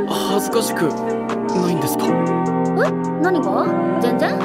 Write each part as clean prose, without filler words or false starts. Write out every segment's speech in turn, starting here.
恥ずかしくないんですか？え、何が？全然。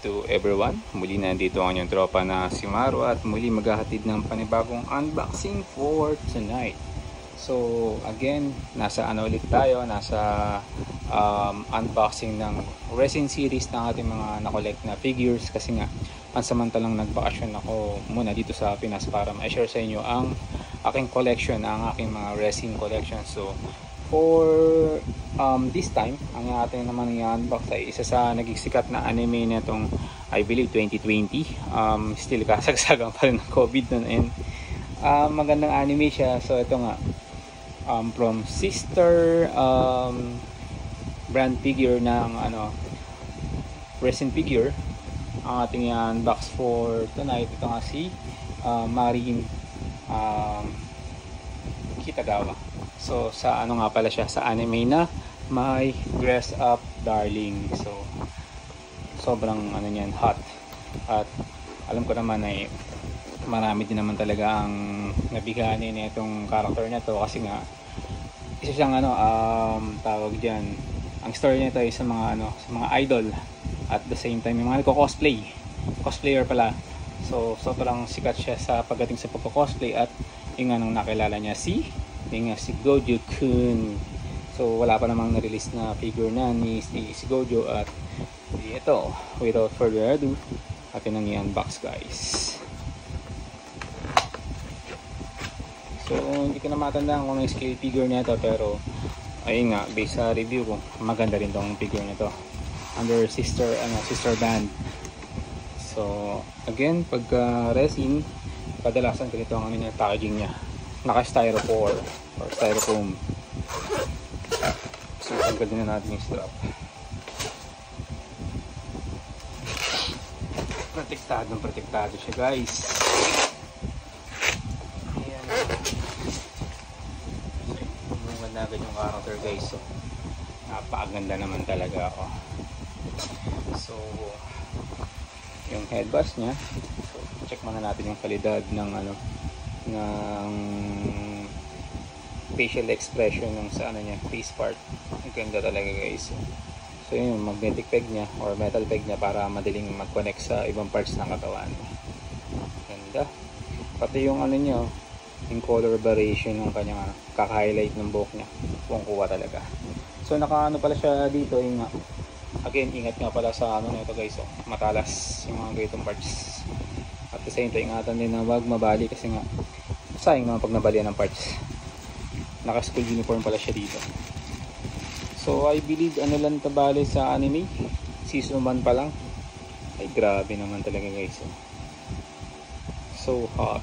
To everyone, muli nandito ang inyong tropa na si Maro at muli maghahatid ng panibagong unboxing for tonight. So again, nasa ulit tayo, nasa unboxing ng resin series ng ating mga na-collect na figures, kasi nga pansamantalang nagbakasyon ako muna dito sa Pinas para ma-share sa inyo ang aking collection, ang aking mga resin collection. So for this time, ang ating naman i-unbox ay isa sa naging sikat na anime na itong, I believe, 2020. Still kasagsagang pa rin ng COVID nun, and magandang anime siya. So ito nga, from sister brand figure ng resin figure, ang ating i-unbox for tonight. Ito nga si Marin Kitagawa. So sa nga pala siya, sa anime na My Dress Up Darling. So sobrang niyan, hot. At alam ko naman ay marami din naman talaga ang nabigani na itong character na to, kasi nga isa siyang tawag diyan, ang story nito ay sa mga sa mga idol, at the same time yung mga cosplayer pala. So sobrang sikat siya sa pagdating sa pagko-cosplay, at yung nung nakilala niya si Gojo-kun. So wala pa namang na-release na figure na ni si Gojo, at ito, without further ado, atin ang i-unbox, guys. So hindi ko na matandaan kung ano yung scale figure nito, pero ayun nga, based sa review ko, maganda rin tong figure nito, under sister band. So again, pagka resin, kadalasan ganito ang packaging niya, naka styrofoam. So tanggal din na natin yung strap. Protektado siya, guys. Ayan. Maganda agad yung character, guys. So napakaganda naman talaga ako. So yung headbust niya, so check muna natin yung kalidad ng ng facial expression ng sa niya, face part. Ang ganda talaga, guys. So yun, yung magnetic peg niya or metal peg niya para madaling mag-connect sa ibang parts ng katawan. Ganda. Pati yung niya, yung color variation ng kanyang kaka-highlight ng buhok niya, kuha talaga. So naka pala siya dito, yung again, ingat nga pala sa nito, guys. So matalas yung mga ganitong parts. At the same time, ingatan din na wag mabali, kasi nga sayang naman pag nabalian ng parts. Naka school uniform pala siya dito. So I believe lang tabali sa anime, season 1 pa lang. Ay grabe naman talaga, guys. So hot.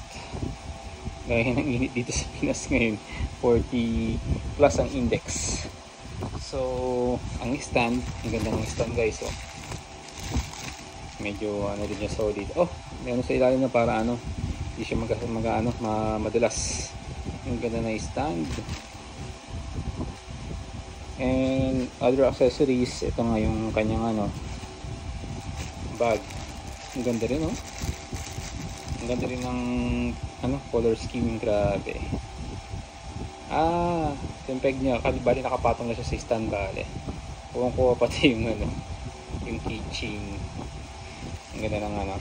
Gaya ng init dito sa Pinas ngayon, 40 plus ang index. So ang stand, ang ganda ng stand, guys. So medyo din niya solid. Oh, meron sa ilalim na para hindi siya madulas. Ang ganda na stand. And other accessories, ito nga yung kanyang bag. Ang ganda rin, oh. Ang ganda rin ng color scheme, grabe. Yung peg niya, bali nakapatong na siya sa stand, bali. Huwag ko pati yung yung keychain. Ang ganda ng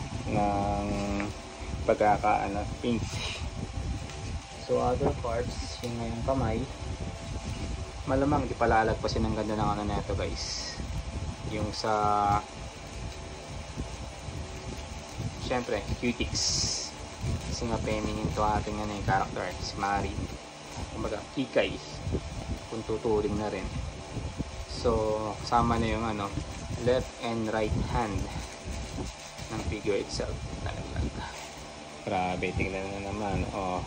pink. So other parts, yung ngayong kamay, malamang di palalagpasin ang ganda ng neto, guys. Yung sa syempre, Cutix. Kasi nga feminine to ating ano, yung character, si Marin. Kumbaga, Kikay. Kung tuturing na rin. So, kasama na yung ano, left and right hand ng figure itself. Talaga. Grabe, tingnan na naman. Oh.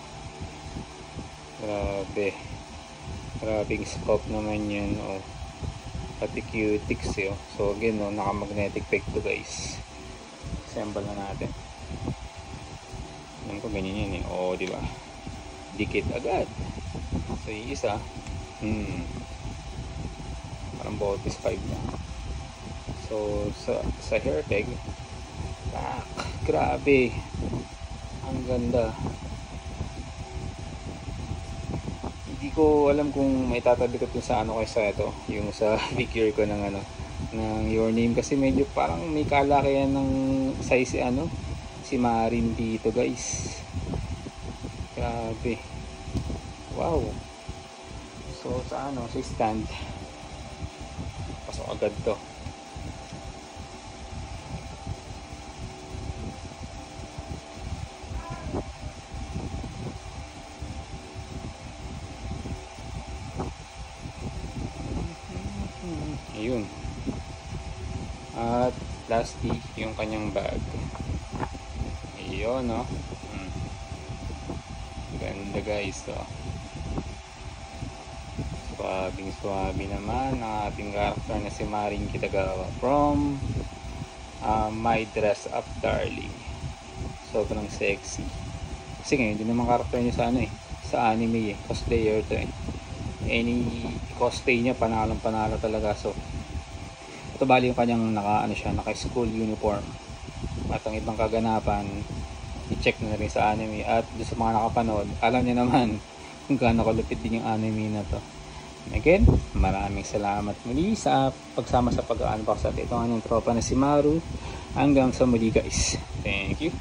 Grabe. Grabing scope naman yun. Oh. Pati Cutix yun. So, again, no, naka-magnetic peg to guys. Assemble na natin. Alam ko ganyan yan eh. Oo, diba? Dikit agad. So, yung isa, parang Voltis 5 na. So, sa hair peg, grabe. Ang ganda. Hindi ko alam kung may tatabi ko sa ano kaysa ito. Yung sa figure ko ng ano, ng Your Name. Kasi medyo parang may kalakihan ng size ano, si Marin dito guys. Grabe. Wow. So sa ano, sa stand, pasok agad to. Ayun. At lastly, yung kanyang bag. Ayun, no? Ganda guys, oh. Swabing-swabe naman ang ating character na si Marin Kitagawa from My Dress Up Darling. Sobrang sexy. Kasi ngayon, hindi naman character niya sa ano eh, sa anime eh. Cosplayer to eh. Any cosplay niya, panalo talaga. So, ito bali yung kanyang naka school uniform. At ang ibang kaganapan, i-check na rin sa anime. At doon sa mga nakapanood, alam niyo naman kung gaano kalupit din yung anime na to. Again, maraming salamat muli sa pagsama sa pag-unbox at ito ang tropa na si Maru. Hanggang sa muli guys. Thank you.